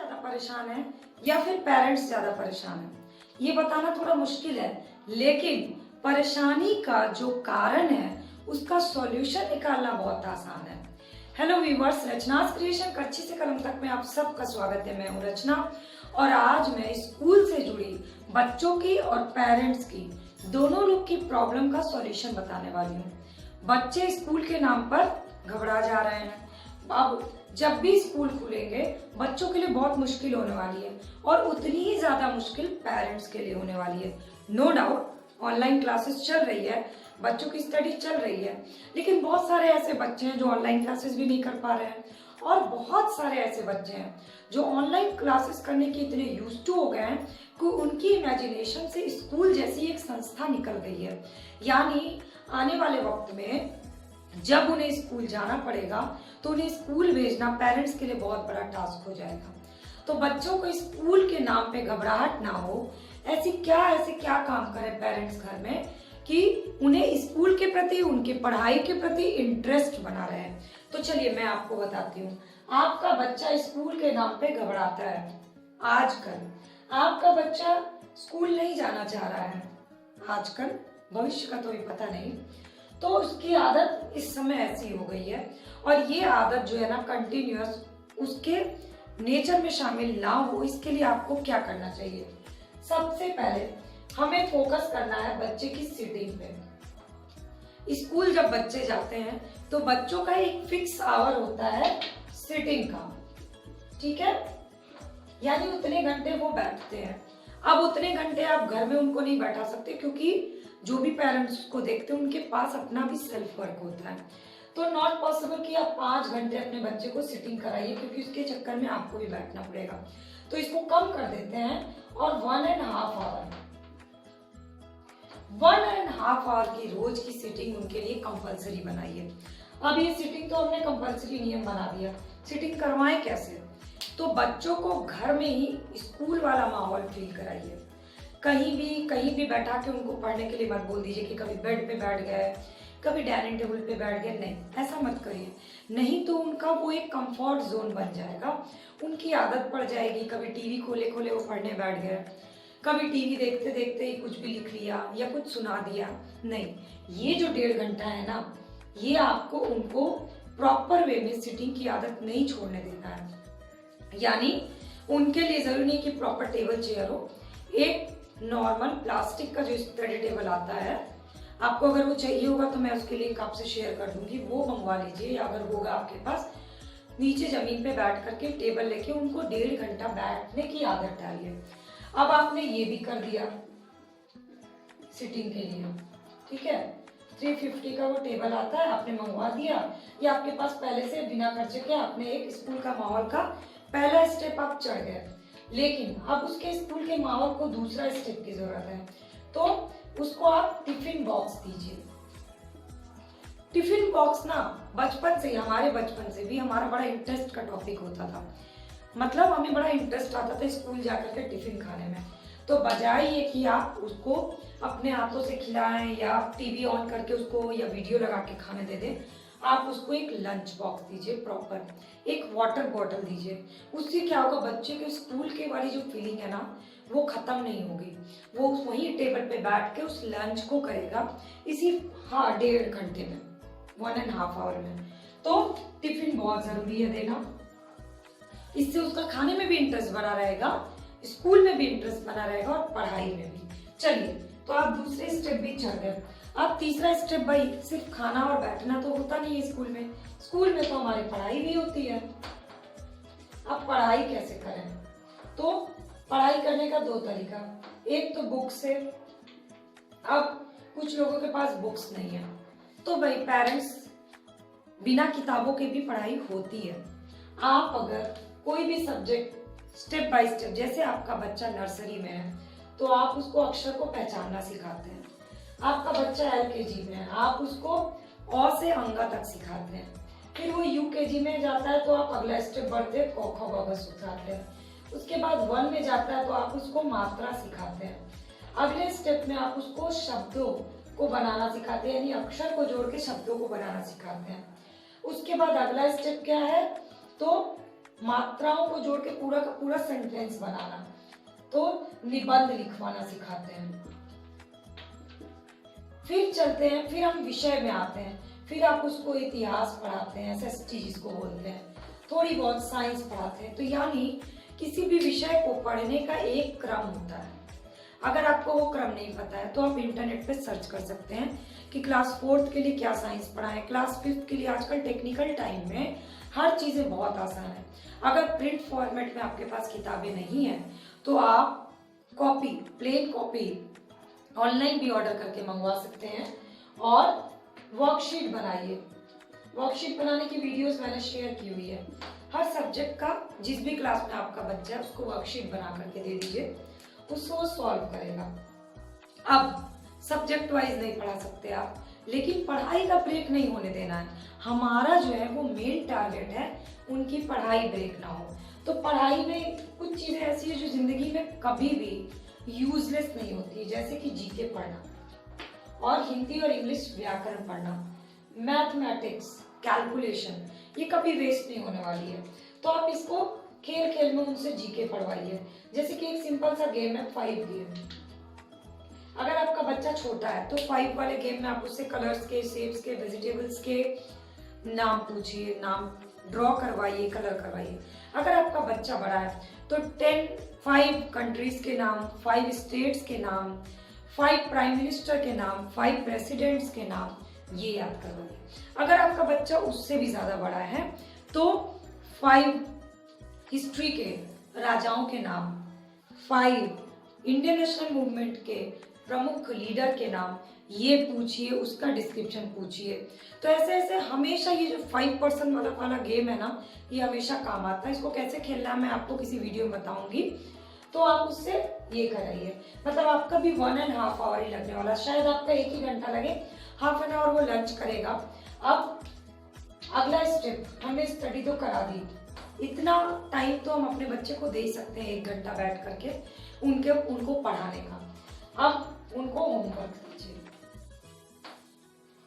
ज्यादा परेशान है या फिर पेरेंट्स ज्यादा परेशान है, ये बताना थोड़ा मुश्किल है। लेकिन परेशानी का जो कारण है उसका सॉल्यूशन निकालना बहुत आसान है। हेलो व्यूवर्स, रचनास क्रिएशन कच्ची से कलम तक में आप सबका स्वागत है। मैं हूँ रचना और आज मैं स्कूल से जुड़ी बच्चों की और पेरेंट्स की दोनों लोग की प्रॉब्लम का सॉल्यूशन बताने वाली हूँ। बच्चे स्कूल के नाम पर घबरा जा रहे हैं। अब जब भी स्कूल खुलेंगे बच्चों के लिए बहुत मुश्किल होने वाली है और उतनी ही ज्यादा मुश्किल पेरेंट्स के लिए होने वाली है। नो डाउट ऑनलाइन क्लासेस चल रही है, बच्चों की स्टडी चल रही है, लेकिन बहुत सारे ऐसे बच्चे हैं जो ऑनलाइन क्लासेस भी नहीं कर पा रहे हैं और बहुत सारे ऐसे बच्चे हैं जो ऑनलाइन क्लासेस करने के इतने यूज्ड टू हो गए हैं कि उनकी इमेजिनेशन से स्कूल जैसी एक संस्था निकल गई है। यानी आने वाले वक्त में जब उन्हें स्कूल जाना पड़ेगा तो उन्हें स्कूल भेजना पेरेंट्स के लिए बहुत बड़ा टास्क हो जाएगा। तो बच्चों को स्कूल के नाम पे घबराहट ना हो, ऐसे क्या काम करें पेरेंट्स घर में कि उन्हें स्कूल के प्रति, उनके पढ़ाई के प्रति इंटरेस्ट बना रहे। तो चलिए मैं आपको बताती हूँ। आपका बच्चा स्कूल के नाम पे घबराता है। आजकल आपका बच्चा स्कूल नहीं जाना चाह रहा है, आजकल, भविष्य का तो भी पता नहीं, तो उसकी आदत इस समय ऐसी हो गई है और ये आदत जो है ना कंटिन्यूअस उसके नेचर में शामिल ना हो, इसके लिए आपको क्या करना चाहिए? सबसे पहले हमें फोकस करना है बच्चे की सिटिंग पे। स्कूल जब बच्चे जाते हैं तो बच्चों का एक फिक्स आवर होता है सिटिंग का, ठीक है? यानी उतने घंटे वो बैठते हैं। अब उतने घंटे आप घर में उनको नहीं बैठा सकते क्योंकि जो भी पेरेंट्स को देखते हैं उनके पास अपना भी सेल्फ वर्क होता है। तो नॉट पॉसिबल कि आप 5 घंटे अपने बच्चे को सिटिंग कराइए क्योंकि उसके चक्कर में आपको भी बैठना पड़ेगा। तो इसको कम कर देते हैं और 1.5 आवर की रोज की सिटिंग उनके लिए कंपलसरी बनाइए। अब ये सिटिंग तो हमने कंपलसरी नियम बना दिया, सिटिंग करवाएं कैसे? तो बच्चों को घर में ही स्कूल वाला माहौल फील कराइए। कहीं भी बैठा के उनको पढ़ने के लिए मत बोल दीजिए कि कभी बेड पे बैठ गए, कभी डाइनिंग टेबल पे बैठ गए, नहीं, ऐसा मत करिए। नहीं तो उनका वो एक कंफर्ट जोन बन जाएगा, उनकी आदत पड़ जाएगी। कभी टीवी खोले खोले वो पढ़ने बैठ गए, कभी टीवी देखते देखते ही कुछ भी लिख लिया या कुछ सुना दिया। नहीं, ये जो 1.5 घंटा है ना, ये आपको उनको प्रॉपर वे में सिटिंग की आदत नहीं छोड़ने देना है। यानी उनके लिए जरूरी नहीं कि प्रॉपर टेबल चेयर हो, एक नॉर्मल प्लास्टिक का जो स्टडी टेबल आता है, आपको अगर वो चाहिए होगा तो मैं उसके लिंक आपसे शेयर कर दूंगी, वो मंगवा लीजिए। या अगर होगा आपके पास, नीचे जमीन पे बैठ करके टेबल लेके उनको 1.5 घंटा बैठने की आदत डालिए। अब आपने ये भी कर दिया सिटिंग के लिए, ठीक है? 350 का वो टेबल आता है, आपने मंगवा दिया, या आपके पास पहले से बिना खर्चे के आपने एक स्कूल का माहौल का पहला स्टेप आप चढ़ गए। लेकिन अब उसके स्कूल के माहौल को दूसरा स्टेप की जरूरत है, तो उसको आप टिफिन बॉक्स दीजिए। टिफिन बॉक्स ना बचपन से ही, हमारे बचपन से भी हमारा बड़ा इंटरेस्ट का टॉपिक होता था। मतलब हमें बड़ा इंटरेस्ट आता था स्कूल जाकर के टिफिन खाने में। तो बजाय ये कि आप उसको अपने हाथों से खिलाएं या टीवी ऑन करके उसको या वीडियो लगा के खाने दे दें, आप उसको एक लंच बॉक्स दीजिए, प्रॉपर एक वाटर बॉटल दीजिए। उससे क्या होगा, बच्चे के स्कूल के वाली जो फीलिंग है ना वो खत्म नहीं होगी। वो वही टेबल पे बैठ के उस लंच को करेगा इसी 1.5 घंटे में, 1.5 आवर में। तो टिफिन बहुत जरूरी है देना, इससे उसका खाने में भी इंटरेस्ट बना रहेगा, स्कूल में भी इंटरेस्ट बना रहेगा और पढ़ाई में भी। चलिए, तो आप दूसरे स्टेप भी चढ़ गए। अब तीसरा स्टेप, भाई सिर्फ खाना और बैठना तो होता नहीं है स्कूल में, स्कूल में तो हमारी पढ़ाई भी होती है। अब पढ़ाई कैसे करें? तो पढ़ाई करने का 2 तरीका, एक तो बुक से। अब कुछ लोगों के पास बुक्स नहीं है, तो भाई पेरेंट्स, बिना किताबों के भी पढ़ाई होती है। आप अगर कोई भी सब्जेक्ट स्टेप बाय स्टेप, जैसे आपका बच्चा नर्सरी में है तो आप उसको अक्षर को पहचानना सिखाते हैं। आपका बच्चा LKG में है, आप उसको अ से अंगा तक सिखाते हैं। फिर वो UKG में जाता है तो आप अगला स्टेप बढ़ते हैं, क ख ग घ सिखाते हैं। उसके बाद 1 में जाता है तो आप उसको मात्रा सिखाते हैं। अगले स्टेप में आप उसको शब्दों को बनाना सिखाते हैं, यानी अक्षर को जोड़ के शब्दों को बनाना सिखाते हैं। उसके बाद अगला स्टेप क्या है, तो मात्राओं को जोड़ के पूरा का पूरा सेंटेंस बनाना, तो निबंध लिखवाना सिखाते हैं। फिर चलते हैं, फिर हम विषय में आते हैं, फिर आप उसको इतिहास पढ़ाते हैं, एसएसटी जिसको बोलते हैं, थोड़ी बहुत साइंस पढ़ाते हैं। तो यानी किसी भी विषय को पढ़ने का एक क्रम होता है। अगर आपको वो क्रम नहीं पता है तो आप इंटरनेट पे सर्च कर सकते हैं कि क्लास 4th के लिए क्या साइंस पढ़ाएं, क्लास 5th के लिए। आजकल टेक्निकल टाइम में हर चीजें बहुत आसान है। अगर प्रिंट फॉर्मेट में आपके पास किताबें नहीं है तो आप कॉपी, प्लेन कॉपी ऑनलाइन भी ऑर्डर करके मंगवा सकते हैं और वर्कशीट बनाइए। वर्कशीट बनाने की वीडियोस मैंने शेयर की हुई है। हर सब्जेक्ट का जिस भी क्लास में आपका बच्चा है उसको वर्कशीट बना करके दे दीजिए, उसको वो सॉल्व करेगा। अब सब्जेक्ट वाइज नहीं पढ़ा सकते आप, लेकिन पढ़ाई का ब्रेक नहीं होने देना है। हमारा जो है वो मेन टारगेट है उनकी पढ़ाई ब्रेक ना हो। तो पढ़ाई में कुछ चीजें ऐसी है जो जिंदगी में कभी भी यूजलेस नहीं होती, जैसे कि जीके पढ़ना और हिंदी और इंग्लिश व्याकरण पढ़ना, मैथमेटिक्स, कैलकुलेशन, ये कभी वेस्ट नहीं होने वाली है। तो आप इसको खेल खेल में उनसे जीके पढ़वाइए। जैसे कि एक सिंपल सा गेम है 5 गेम। अगर आपका बच्चा छोटा है तो 5 वाले गेम में आप उससे कलर्स के, शेप्स के, वेजिटेबल्स के नाम पूछिए, नाम ड्रॉ करवाइए, कलर करवाइए। अगर आपका बच्चा बड़ा है तो 5 कंट्रीज के नाम, 5 स्टेट्स के नाम, 5 प्राइम मिनिस्टर के नाम, 5 प्रेसिडेंट्स के नाम, ये याद करवाइए। अगर आपका बच्चा उससे भी ज्यादा बड़ा है तो 5 हिस्ट्री के राजाओं के नाम, 5 इंडियन नेशनल मूवमेंट के प्रमुख लीडर के नाम, ये पूछिए, उसका डिस्क्रिप्शन पूछिए। तो ऐसे ऐसे हमेशा ये जो 5% वाला गेम है ना, ये हमेशा काम आता है। इसको कैसे खेलना है मैं आपको किसी वीडियो में बताऊंगी, तो आप उससे ये कराइए। मतलब आपका भी 1.5 आवर ही लगने वाला, शायद आपका 1 ही घंटा लगे, ½ एन आवर वो लंच करेगा। अब अगला स्टेप, हमने स्टडी तो करा दी, इतना टाइम तो हम अपने बच्चे को दे ही सकते हैं 1 घंटा बैठ करके उनको पढ़ाने का। अब उनको होमवर्क दीजिए,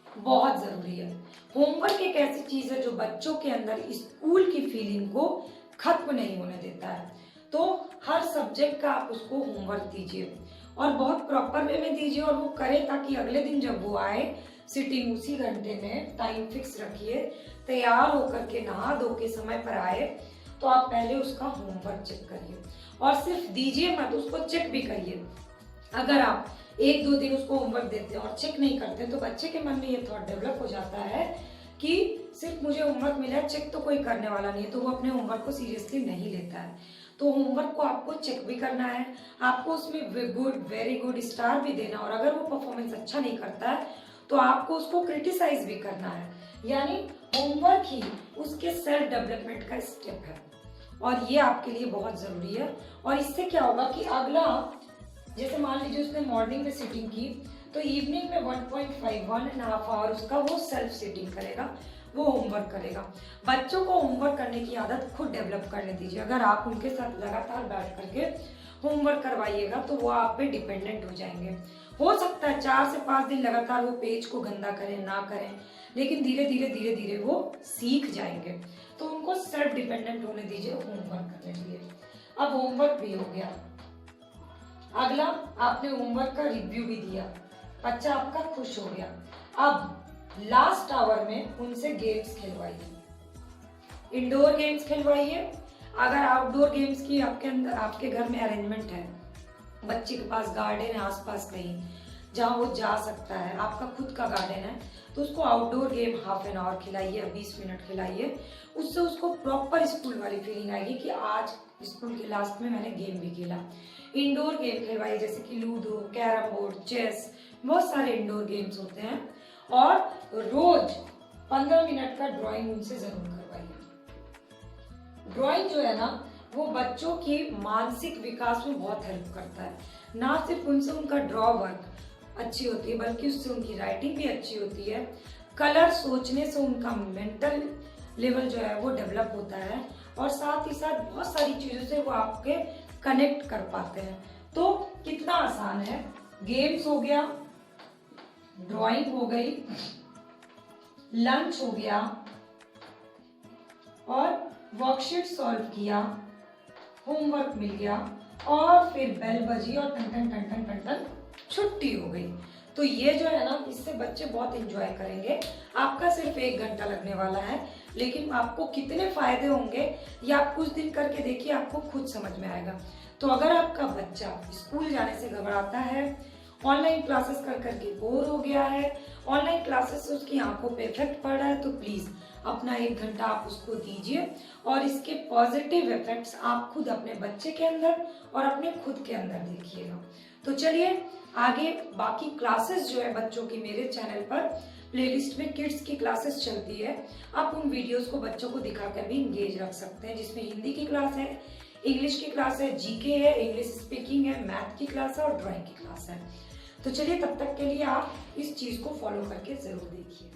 बहुत जरूरी है। होमवर्क एक ऐसी चीज है जो बच्चों के अंदर स्कूल की फीलिंग को खत्म नहीं होने देता है। तो हर सब्जेक्ट का आप उसको होमवर्क दीजिए और बहुत प्रॉपर वे में दीजिए और वो करे, ताकि अगले दिन जब वो आए सिटिंग उसी घंटे में, टाइम फिक्स रखिए, तैयार होकर के नहा धो के समय पर आए, तो आप पहले उसका होमवर्क चेक करिए। और सिर्फ दीजिए मत, उसको चेक भी करिए। अगर आप 1-2 दिन उसको होमवर्क देते हैं और चेक नहीं करते तो बच्चे के मन में ये थॉट डेवलप हो जाता है कि सिर्फ मुझे होमवर्क मिला है, चेक तो कोई करने वाला नहीं है, तो वो अपने होमवर्क को सीरियसली नहीं लेता है। तो होमवर्क को आपको चेक भी करना है, आपको उसमें गुड, वेरी गुड स्टार भी देना, और अगर वो परफॉर्मेंस अच्छा नहीं करता है तो आपको उसको क्रिटिसाइज भी करना है। यानी होमवर्क ही उसके सेल्फ डेवलपमेंट का स्टेप है और ये आपके लिए बहुत जरूरी है। और इससे क्या होगा कि अगला, जैसे मान लीजिए उसने मॉर्निंग में सिटिंग की, तो इवनिंग में 1.5 आवर उसका वो सेल्फ सिटिंग करेगा, वो होमवर्क करेगा। बच्चों को होमवर्क करने की आदत खुद डेवलप करने दीजिए। अगर आप उनके साथ लगातार बैठ करके होमवर्क करवाइएगा तो वो आप पे डिपेंडेंट हो जाएंगे। हो सकता है 4 से 5 दिन लगातार वो पेज को गंदा करें, ना करें, लेकिन धीरे धीरे वो सीख जाएंगे। तो उनको सेल्फ डिपेंडेंट होने दीजिए होमवर्क करने के लिए। अब होमवर्क भी हो गया, अगला आपने होमवर्क का रिव्यू भी दिया, बच्चा आपका खुश हो गया। अब लास्ट आवर में उनसे गेम्स खिलवाइए, इंडोर गेम्स खिलवाइए। अगर आउटडोर गेम्स की आपके घर में अरेंजमेंट है, बच्चे के पास गार्डन है आसपास कहीं जहाँ वो जा सकता है, आपका खुद का गार्डन है, तो उसको आउटडोर गेम ½ एन आवर खिलाइए, 20 मिनट खिलाइए। उससे उसको प्रॉपर स्कूल वाली फीलिंग आएगी कि आज स्कूल के लास्ट में मैंने गेम भी खेला। इंडोर गेम खिलवाइए जैसे कि लूडो, कैरम बोर्ड, चेस, बहुत सारे इंडोर गेम्स होते हैं। और रोज 15 मिनट का ड्राइंग उनसे जरूर करवाइए। ड्राइंग जो है ना, वो बच्चों की मानसिक विकास में बहुत हेल्प करता है। ना सिर्फ उनसे उनका ड्रॉ वर्क अच्छी होती है, बल्कि उससे उनकी राइटिंग भी अच्छी होती है। कलर सोचने से उनका मेंटल लेवल जो है वो डेवलप होता है, और साथ ही साथ बहुत सारी चीजों से वो आपके कनेक्ट कर पाते हैं। तो कितना आसान है, गेम्स हो गया, ड्राइंग हो गई, लंच हो गया और वर्कशीट सॉल्व किया, होमवर्क मिल गया और फिर बेल बजी और टन टन टन टन टन टन छुट्टी हो गई। तो ये जो है ना, इससे बच्चे बहुत एंजॉय करेंगे। आपका सिर्फ 1 घंटा लगने वाला है, लेकिन आपको कितने फायदे होंगे ये आप कुछ दिन करके देखिए, आपको खुद समझ में आएगा। तो अगर आपका बच्चा स्कूल जाने से घबराता है, ऑनलाइन क्लासेस कर करके बोर हो गया है, ऑनलाइन क्लासेस से उसकी आंखों पे इफेक्ट पड़ रहा है, तो प्लीज अपना 1 घंटा आप उसको दीजिए और इसके पॉजिटिव इफेक्ट्स आप खुद अपने बच्चे के अंदर और अपने खुद के अंदर देखिएगा। तो चलिए आगे बाकी क्लासेस जो है बच्चों की मेरे चैनल पर प्लेलिस्ट में किड्स की क्लासेस चलती है, आप उन वीडियोस को बच्चों को दिखाकर भी इंगेज रख सकते हैं, जिसमें हिंदी की क्लास है, इंग्लिश की क्लास है, जीके है, इंग्लिश स्पीकिंग है, मैथ की क्लास है और ड्राइंग की क्लास है। तो चलिए तब तक के लिए आप इस चीज को फॉलो करके जरूर देखिए।